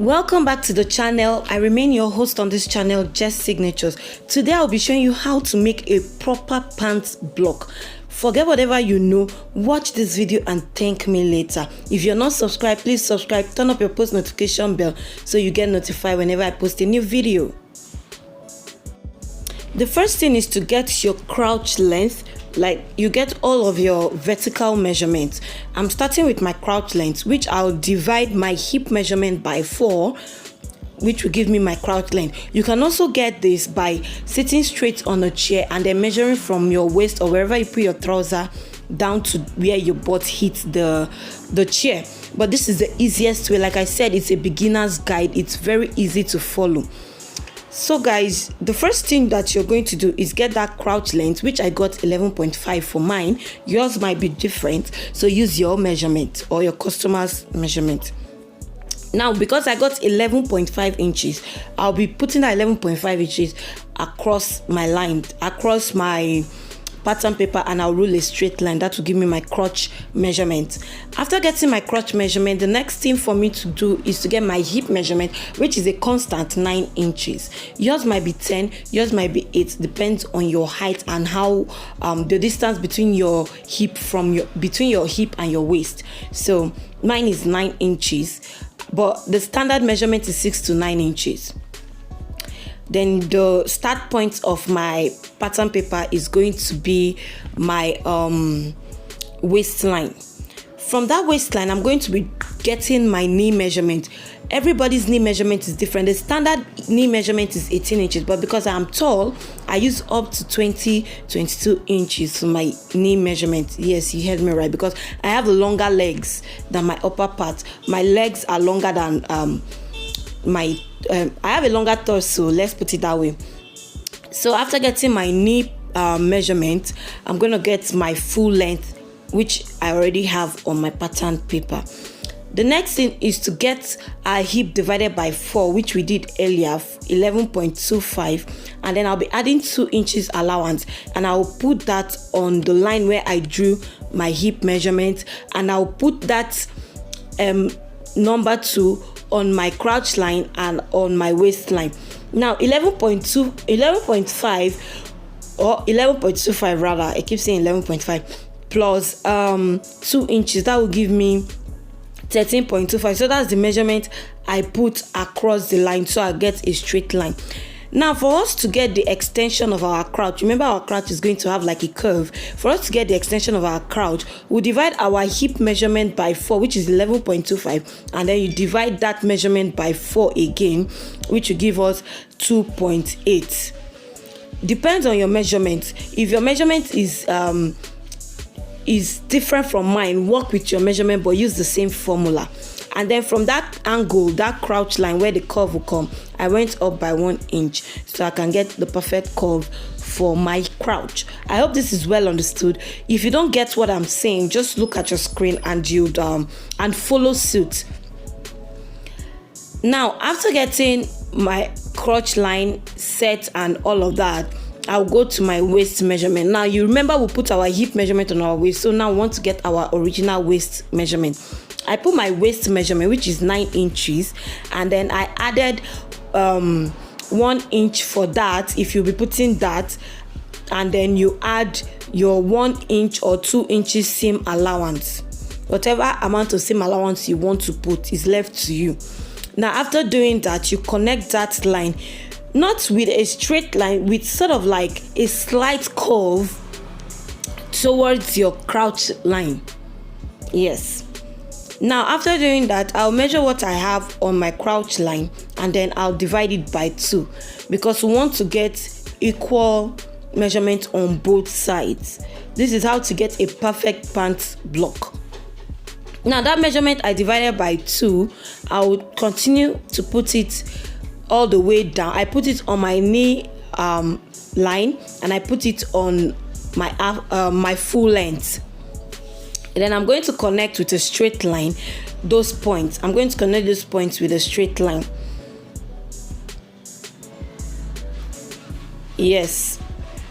Welcome back to the channel. I remain your host on this channel, Jess Signatures. Today I'll be showing you how to make a proper pants block. Forget whatever you know, watch this video and thank me later. If you're not subscribed, please subscribe, turn up your post notification bell so you get notified whenever I post a new video. The first thing is to get your crouch length. Like you get all of your vertical measurements. I'm starting with my crouch length, which I'll divide my hip measurement by 4, which will give me my crouch length. You can also get this by sitting straight on a chair and then measuring from your waist or wherever you put your trouser down to where your butt hits the chair. But this is the easiest way. Like I said, it's a beginner's guide. It's very easy to follow. So guys, the first thing that you're going to do is get that crouch length, which I got 11.5 for mine. Yours might be different, so use your measurement or your customer's measurement. Now, because I got 11.5 inches, I'll be putting that 11.5 inches across my line, across my pattern paper, and I'll rule a straight line. That will give me my crotch measurement. After getting my crotch measurement, the next thing for me to do is to get my hip measurement, which is a constant 9 inches. Yours might be 10, yours might be 8, depends on your height and how the distance between your hip and your waist. So mine is 9 inches, but the standard measurement is 6 to 9 inches. Then the start point of my pattern paper is going to be my waistline. From that waistline, I'm going to be getting my knee measurement. Everybody's knee measurement is different. The standard knee measurement is 18 inches, but because I'm tall, I use up to 22 inches for my knee measurement. Yes, you heard me right, because I have longer legs than my upper part. My legs are longer than I have a longer torso, let's put it that way. So after getting my knee measurement, I'm going to get my full length, which I already have on my pattern paper. The next thing is to get our hip divided by 4, which we did earlier, 11.25, and then I'll be adding 2 inches allowance, and I'll put that on the line where I drew my hip measurement, and I'll put that number 2 on my crouch line and on my waistline. Now 11.5 or 11.25 rather, I keep saying 11.5 plus 2 inches, that will give me 13.25. so that's the measurement I put across the line, so I get a straight line. Now, for us to get the extension of our crouch, remember our crouch is going to have like a curve. For us to get the extension of our crouch, we'll divide our hip measurement by 4, which is 11.25, and then you divide that measurement by 4 again, which will give us 2.8. Depends on your measurement. If your measurement is different from mine, work with your measurement but use the same formula. And then from that angle, that crouch line where the curve will come, I went up by 1 inch so I can get the perfect curve for my crouch. I hope this is well understood. If you don't get what I'm saying, just look at your screen and you and follow suit. Now, after getting my crotch line set and all of that, I'll go to my waist measurement. Now, you remember we put our hip measurement on our waist, so now we want to get our original waist measurement. I put my waist measurement, which is 9 inches, and then I added 1 inch for that, if you'll be putting that, and then you add your 1 inch or 2 inches seam allowance. Whatever amount of seam allowance you want to put is left to you. Now, after doing that, you connect that line, not with a straight line, with sort of like a slight curve towards your crouch line. Yes. Now, after doing that, I'll measure what I have on my crouch line, and then I'll divide it by 2, because we want to get equal measurement on both sides. This is how to get a perfect pants block. Now, that measurement I divided by 2, I will continue to put it all the way down. I put it on my knee line, and I put it on my full length. And then I'm going to connect with a straight line those points. I'm going to connect those points with a straight line. Yes.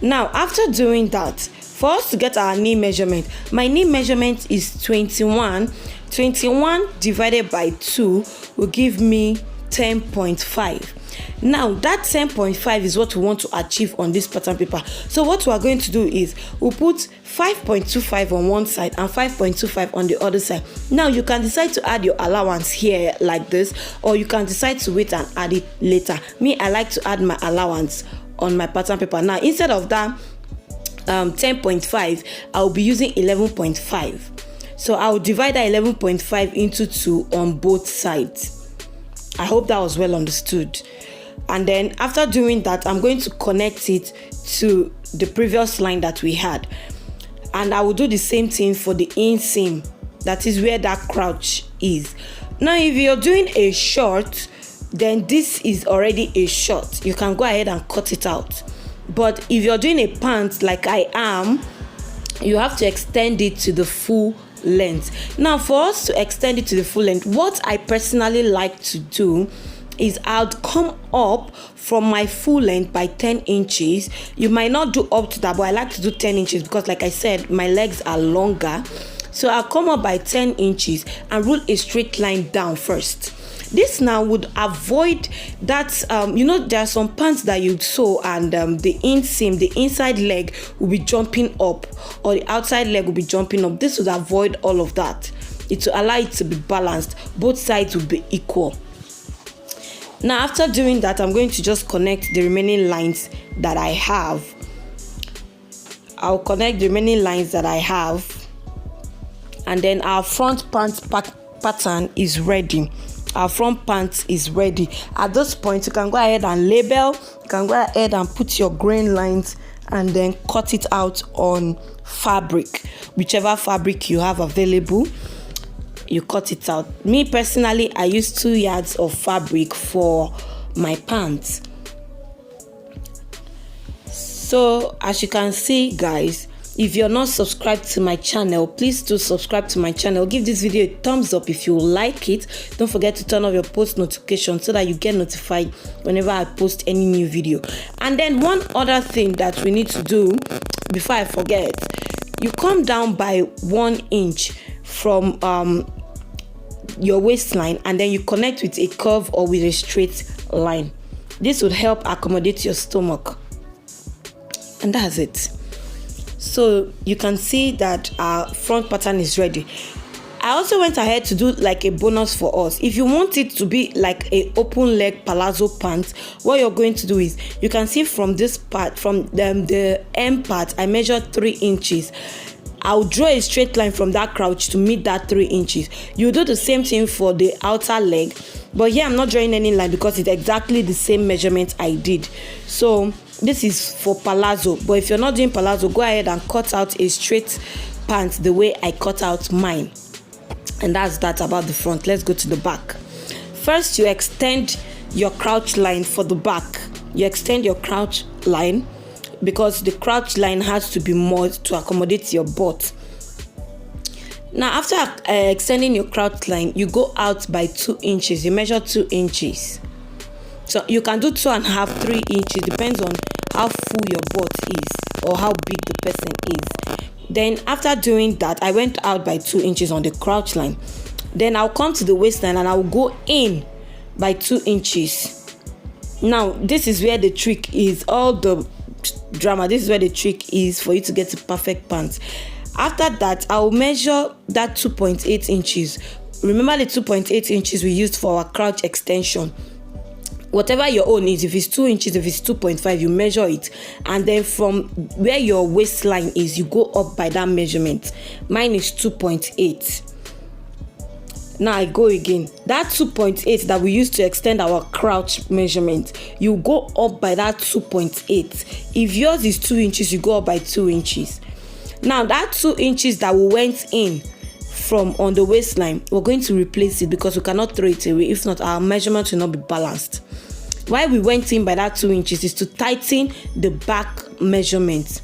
Now, after doing that, for us to get our knee measurement, my knee measurement is 21 21 divided by 2 will give me 10.5. Now that 10.5 is what we want to achieve on this pattern paper. So what we are going to do is we'll put 5.25 on one side and 5.25 on the other side. Now you can decide to add your allowance here like this, or you can decide to wait and add it later. Me, I like to add my allowance on my pattern paper. Now instead of that 10.5, I'll be using 11.5. So I'll divide that 11.5 into 2 on both sides. I hope that was well understood. And then after doing that, I'm going to connect it to the previous line that we had. And I will do the same thing for the inseam. That is where that crouch is. Now, if you're doing a short, then this is already a short. You can go ahead and cut it out. But if you're doing a pant like I am, you have to extend it to the full length. Now, for us to extend it to the full length, what I personally like to do is I'll come up from my full length by 10 inches. You might not do up to that, but I like to do 10 inches because, like I said, my legs are longer. So I'll come up by 10 inches and rule a straight line down first. This now would avoid that, there are some pants that you sew and the inseam, the inside leg will be jumping up or the outside leg will be jumping up. This would avoid all of that. It will allow it to be balanced. Both sides will be equal. Now, after doing that, I'm going to just connect the remaining lines that I have. I'll connect the remaining lines that I have. And then our front pant pattern is ready. Our front pant is ready. At this point, you can go ahead and label. You can go ahead and put your grain lines and then cut it out on fabric. Whichever fabric you have available, you cut it out. Me personally, I use 2 yards of fabric for my pants. So as you can see, guys, if you're not subscribed to my channel, please do subscribe to my channel. Give this video a thumbs up if you like it. Don't forget to turn off your post notifications so that you get notified whenever I post any new video. And then one other thing that we need to do before I forget, you come down by 1 inch from your waistline and then you connect with a curve or with a straight line. This would help accommodate your stomach. And that's it. So you can see that our front pattern is ready. I also went ahead to do like a bonus for us. If you want it to be like a open leg palazzo pant, what you're going to do is, you can see from this part, from the M part, I measured 3 inches. I'll draw a straight line from that crouch to meet that 3 inches. You do the same thing for the outer leg, but here I'm not drawing any line because it's exactly the same measurement I did. So this is for palazzo, but if you're not doing palazzo, go ahead and cut out a straight pant the way I cut out mine. And that's that about the front. Let's go to the back. First, you extend your crouch line for the back. You extend your crouch line because the crouch line has to be more to accommodate your butt. Now, after extending your crouch line, you go out by 2 inches. You measure 2 inches. So you can do 2.5, 3 inches, depends on how full your butt is or how big the person is. Then after doing that, I went out by 2 inches on the crouch line. Then I'll come to the waistline and I'll go in by 2 inches. Now, this is where the trick is, all the drama. This is where the trick is for you to get to perfect pants. After that, I'll measure that 2.8 inches. Remember the 2.8 inches we used for our crouch extension. Whatever your own is, if it's 2 inches, if it's 2.5, you measure it. And then from where your waistline is, you go up by that measurement. Mine is 2.8. Now I go again. That 2.8 that we used to extend our crouch measurement, you go up by that 2.8. If yours is 2 inches, you go up by 2 inches. Now that 2 inches that we went in from on the waistline, we're going to replace it because we cannot throw it away. If not, our measurement will not be balanced. Why we went in by that 2 inches is to tighten the back measurement.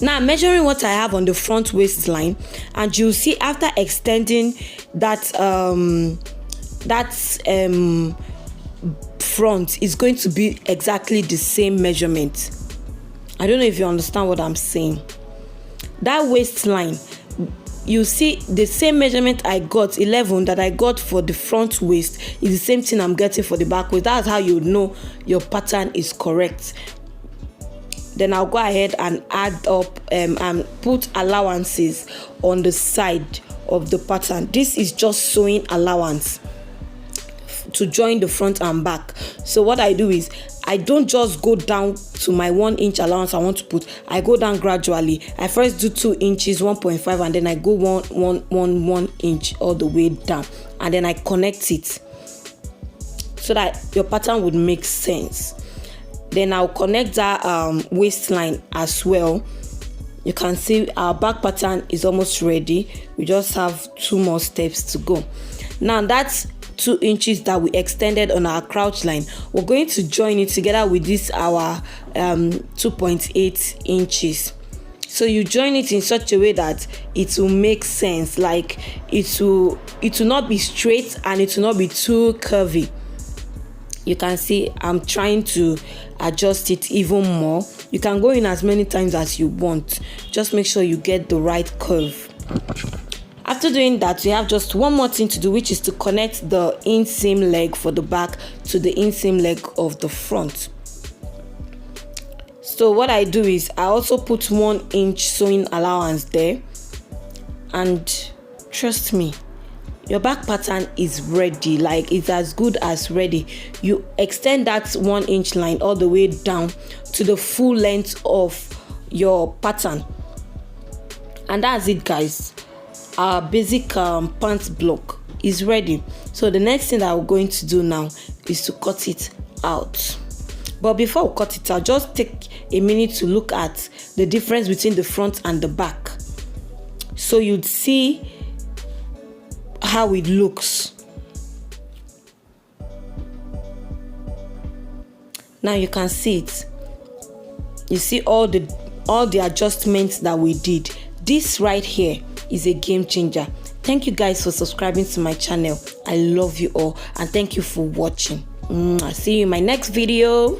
Now I'm measuring what I have on the front waistline, and you'll see after extending that front is going to be exactly the same measurement. I don't know if you understand what I'm saying. That waistline, you see the same measurement I got, 11, that I got for the front waist, is the same thing I'm getting for the back waist. That's how you know your pattern is correct. Then I'll go ahead and add up and put allowances on the side of the pattern. This is just sewing allowance to join the front and back. So what I do is I don't just go down to my 1 inch allowance I want to put. I go down gradually. I first do 2 inches, 1.5, and then I go 1 inch all the way down, and then I connect it so that your pattern would make sense. Then I'll connect that waistline as well. You can see our back pattern is almost ready. We just have 2 more steps to go. Now that's 2 inches that we extended on our crouch line. We're going to join it together with this our 2.8 inches. So you join it in such a way that it will make sense. Like it will not be straight and it will not be too curvy. You can see I'm trying to adjust it even more. You can go in as many times as you want. Just make sure you get the right curve. After doing that, we have just one more thing to do, which is to connect the inseam leg for the back to the inseam leg of the front. So what I do is I also put 1 inch sewing allowance there, and trust me, your back pattern is ready. Like, it's as good as ready. You extend that 1 inch line all the way down to the full length of your pattern, and that's it, guys. Our basic pants block is ready. So the next thing that we're going to do now is to cut it out. But before we cut it out, just take a minute to look at the difference between the front and the back, so you'd see how it looks. Now you can see it. You see all the adjustments that we did. This right here is a game changer. Thank you guys for subscribing to my channel. I love you all, and thank you for watching. I'll see you in my next video.